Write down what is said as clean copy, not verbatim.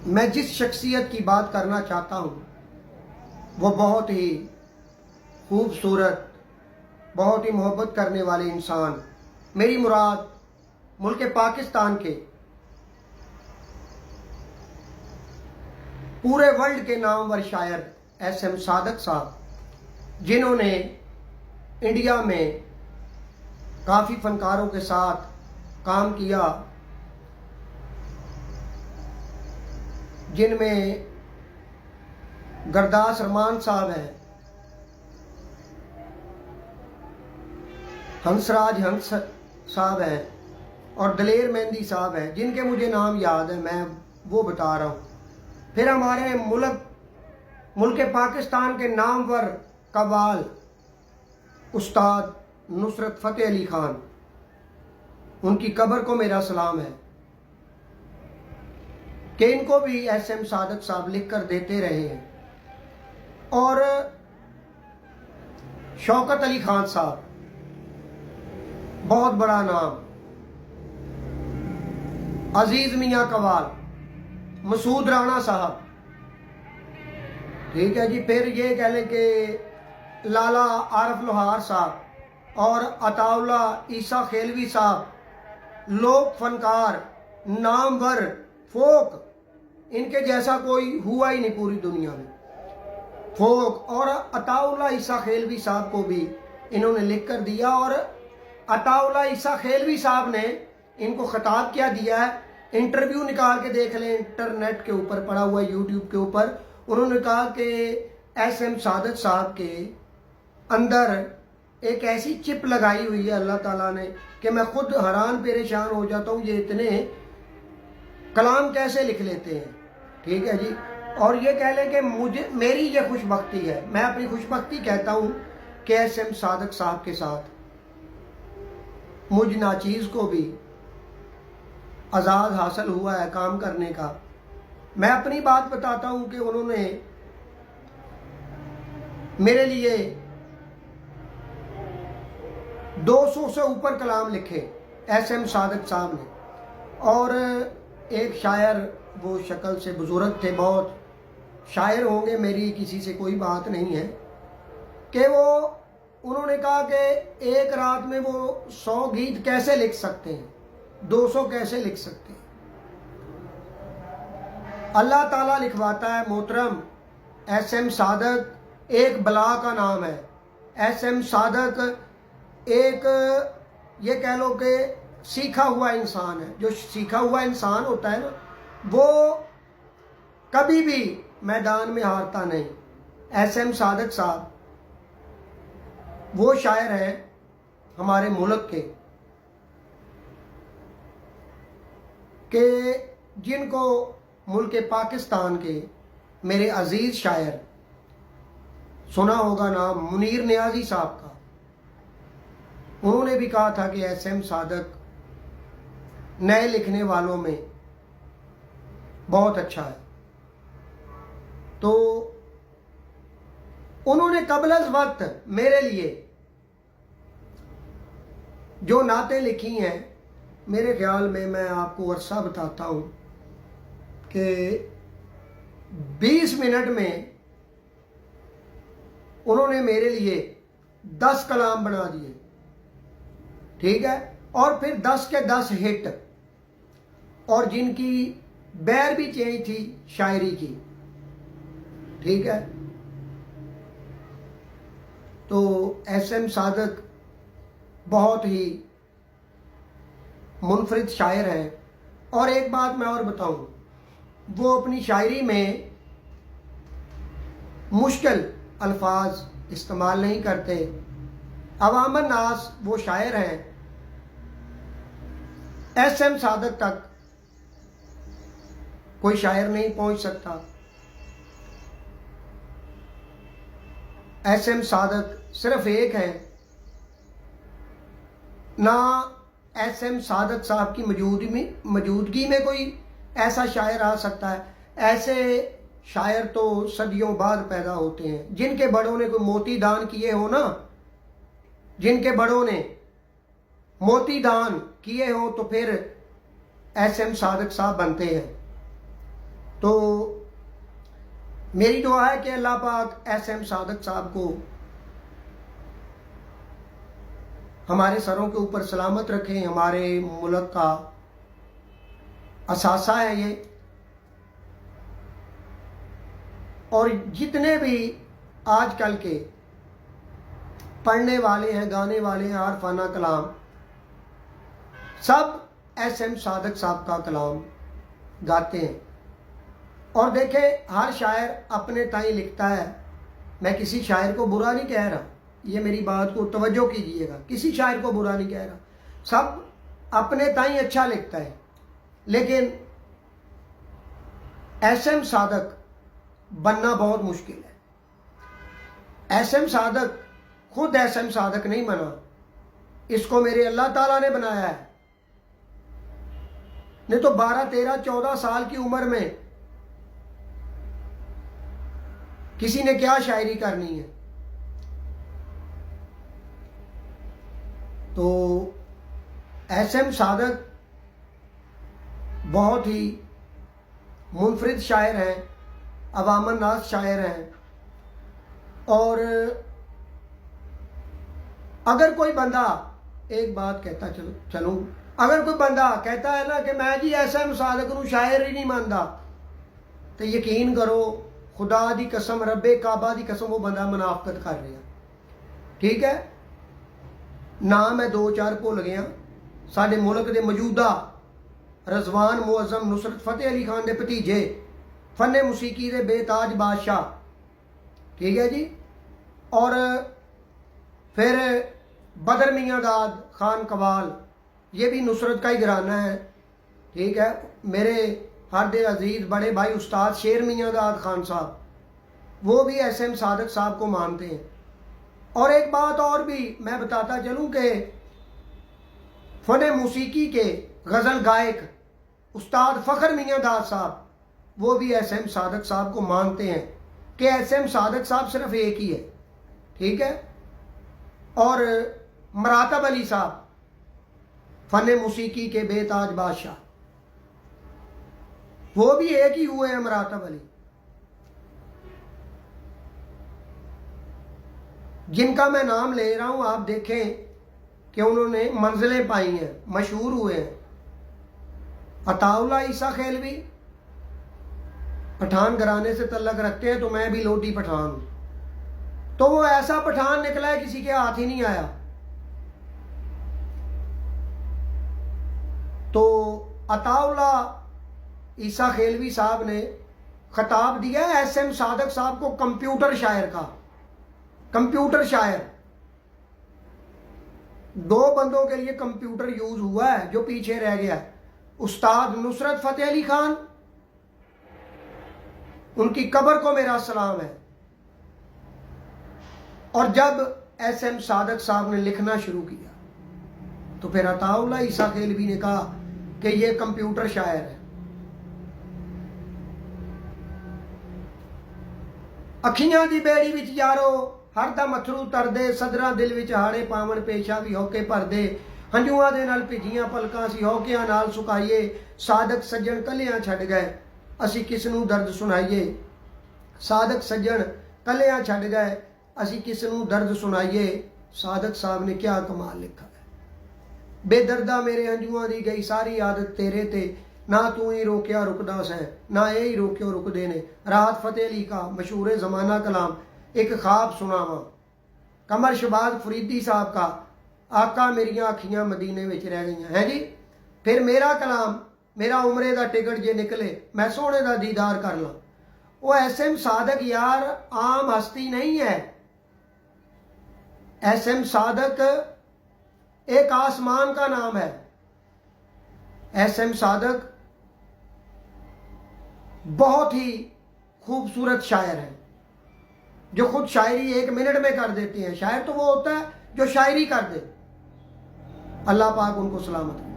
मैं जिस शख्सियत की बात करना चाहता हूँ वो बहुत ही खूबसूरत, बहुत ही मोहब्बत करने वाले इंसान, मेरी मुराद मुल्क पाकिस्तान के पूरे वर्ल्ड के नामवर शायर एस.एम. सादक साहब, जिन्होंने इंडिया में काफ़ी फनकारों के साथ काम किया, जिनमें गरदास रमान साहब हैं, हंसराज हंस साहब हैं और दलेर मेहंदी साहब हैं, जिनके मुझे नाम याद है, मैं वो बता रहा हूँ। फिर हमारे मुल्क पाकिस्तान के नामवर कव्वाल उस्ताद नुसरत फ़तेह अली खान, उनकी कब्र को मेरा सलाम है कि इनको भी एस.एम. सादक साहब लिख कर देते रहे हैं। और शौकत अली खान साहब, बहुत बड़ा नाम, अजीज मियाँ कवाल, मसूद राणा साहब, ठीक है जी। फिर ये कह लें कि लाला आरफ लोहार साहब और अताउल्ला ईसा खेलवी साहब, लोक फनकार, नामवर, फोक, इनके जैसा कोई हुआ ही नहीं पूरी दुनिया में, फोक। और अताउल्ला ईसा खेलवी साहब को भी इन्होंने लिख कर दिया, और अताउल्ला ईसा खेलवी साहब ने इनको खिताब क्या दिया है, इंटरव्यू निकाल के देख लें, इंटरनेट के ऊपर पड़ा हुआ है, यूट्यूब के ऊपर। उन्होंने कहा कि एस.एम. सादक साहब के अंदर एक ऐसी चिप लगाई हुई है अल्लाह ताला ने कि मैं खुद हैरान परेशान हो जाता हूँ, ये इतने कलाम कैसे लिख लेते हैं, ठीक है जी। और ये कह लें कि मेरी ये खुशबख्ती है, मैं अपनी खुशबख्ती कहता हूँ कि एस.एम. सादक साहब के साथ मुझ नाचीज़ को भी आज़ाद हासिल हुआ है काम करने का। मैं अपनी बात बताता हूँ कि उन्होंने मेरे लिए 200 से ऊपर कलाम लिखे एस.एम. सादक साहब ने। और एक शायर, वो शक्ल से बुजुर्ग थे, बहुत शायर होंगे, मेरी किसी से कोई बात नहीं है, कि वो उन्होंने कहा कि एक रात में वो 100 गीत कैसे लिख सकते हैं, 200 कैसे लिख सकते हैं। अल्लाह ताला लिखवाता है। मोहतरम एस.एम. सादक एक बला का नाम है। एस.एम. सादक एक, ये कह लो कि सीखा हुआ इंसान है। जो सीखा हुआ इंसान होता है ना, वो कभी भी मैदान में हारता नहीं। एस.एम. सादक साहब वो शायर हैं हमारे मुल्क के जिनको मुल्क पाकिस्तान के मेरे अजीज शायर, सुना होगा नाम मुनीर नियाजी साहब का, उन्होंने भी कहा था कि एस.एम. सादक नए लिखने वालों में बहुत अच्छा है। तो उन्होंने कबल वक्त मेरे लिए जो नातें लिखी हैं, मेरे ख्याल में, मैं आपको अरसा बताता हूँ कि 20 मिनट में उन्होंने मेरे लिए 10 कलाम बना दिए, ठीक है। और फिर 10 के 10 हिट, और जिनकी बैर भी चेंज थी शायरी की, ठीक है। तो एस.एम. सादक बहुत ही मुनफरिद शायर हैं। और एक बात मैं और बताऊं, वो अपनी शायरी में मुश्किल अल्फाज इस्तेमाल नहीं करते। अवामन नास वो शायर हैं, एस.एम. सादक तक कोई शायर नहीं पहुंच सकता। एस.एम. सादक सिर्फ एक है ना। एस.एम. सादक साहब की मौजूदगी में कोई ऐसा शायर आ सकता है? ऐसे शायर तो सदियों बाद पैदा होते हैं। जिनके बड़ों ने कोई मोती दान किए हो ना, जिनके बड़ों ने मोती दान किए हो, तो फिर एस.एम. सादक साहब बनते हैं। तो मेरी दुआ है कि अल्लाह पाक एसएम सादक साहब को हमारे सरों के ऊपर सलामत रखें। हमारे मुल्क का असासा है ये, और जितने भी आजकल के पढ़ने वाले हैं, गाने वाले हैं, आरफाना कलाम, सब एसएम सादक साहब का कलाम गाते हैं। और देखें, हर शायर अपने ताई लिखता है। मैं किसी शायर को बुरा नहीं कह रहा, ये मेरी बात को तवज्जो कीजिएगा, किसी शायर को बुरा नहीं कह रहा, सब अपने ताई अच्छा लिखता है। लेकिन एसएम सादक बनना बहुत मुश्किल है। एसएम सादक खुद एसएम सादक नहीं बना, इसको मेरे अल्लाह ताला ने बनाया है। नहीं तो 12, 13, 14 साल की उम्र में किसी ने क्या शायरी करनी है। तो एसएम सादक बहुत ही मुनफरिद शायर हैं, अवामन नाज शायर हैं। और अगर कोई बंदा, एक बात कहता चलूं, अगर कोई बंदा कहता है ना कि मैं जी एसएम सादक नूं शायर ही नहीं मानता, तो यकीन करो, खुदा दी कसम, रब्बे काबा दी कसम, वो बंदा मुनाफकत कर रहा। ठीक है, नाम मैं 2-4 भुल गया। साडे मुल्क के मौजूदा रजवान मुअज़्ज़म नुसरत फतेह अली खान के भतीजे, फन मुसीकी के बेताज बादशाह, ठीक है जी। और फिर बदर मियाँ दाद खान कवाल, ये भी नुसरत का ही घराना है। ठीक है, मेरे हरदे अजीज बड़े भाई उस्ताद शेर मियाँ दाद खान साहब, वो भी एसएम सादक साहब को मानते हैं। और एक बात और भी मैं बताता चलूं कि फन मौसीकी के गज़ल गायक उस्ताद फ़ख्र मियाँ दाद साहब, वो भी एसएम सादक साहब को मानते हैं कि एसएम सादक साहब सिर्फ एक ही है। ठीक है, और मरातब अली साहब, फन मौसीकी के बेताज बादशाह, वो भी एक ही हुए हैं, मरातब अली, जिनका मैं नाम ले रहा हूं। आप देखें कि उन्होंने मंजिलें पाई हैं, मशहूर हुए हैं। अताउल्ला ईसा खेलवी पठान घराने से तल्लक रखते हैं, तो मैं भी लोटी पठान हूं। तो वो ऐसा पठान निकला है, किसी के हाथ ही नहीं आया। तो अताउल्ला ईसा खेलवी साहब ने खिताब दिया है एसएम सादक साहब को कंप्यूटर शायर का। कंप्यूटर शायर, 2 बंदों के लिए कंप्यूटर यूज हुआ है, जो पीछे रह गया है। उस्ताद नुसरत फतेह अली खान, उनकी कब्र को मेरा सलाम है। और जब एसएम सादक साहब ने लिखना शुरू किया, तो फिर अताउल्ला ईसा खेलवी ने कहा कि ये कंप्यूटर शायर है। अखियां दी बेड़ी विच यारो हरदम अथरू तरदे, सदरा दिल विच हाड़े पावन पेशा भी होके भरदे, हंझूआं दे नाल भिजियां पलकां सी होकियां नाल सुकाइए, सादक सज्जन कलियां छड्ड गए असी किस नूं दर्द सुनाइए। सादक सज्जन कलियां छड्ड गए असी किस नूं दर्द सुनाइए। सादक साहब ने क्या कमाल लिखा है। बेदर्दा मेरे हंझूआं दी गई सारी आदत तेरे ते, ना तू ही रोकिया रुकदा सै, ना ये ही रोकियो रुकदे ने। राहत फतेह अली का मशहूर ज़माना कलाम एक ख्वाब सुनावा। कमर शबाज फरीदी साहब का आका मेरिया अखियां मदीने विच रह गई हैं जी। फिर मेरा कलाम, मेरा उमरे दा टिकट जे निकले, मैं सोने दा दीदार कर ला। वो एसएम सादक यार आम हस्ती नहीं है। एसएम सादक एक आसमान का नाम है। एसएम सादक बहुत ही खूबसूरत शायर है, जो खुद शायरी 1 मिनट में कर देते हैं। शायर तो वो होता है जो शायरी कर दे। अल्लाह पाक उनको सलामत रखे।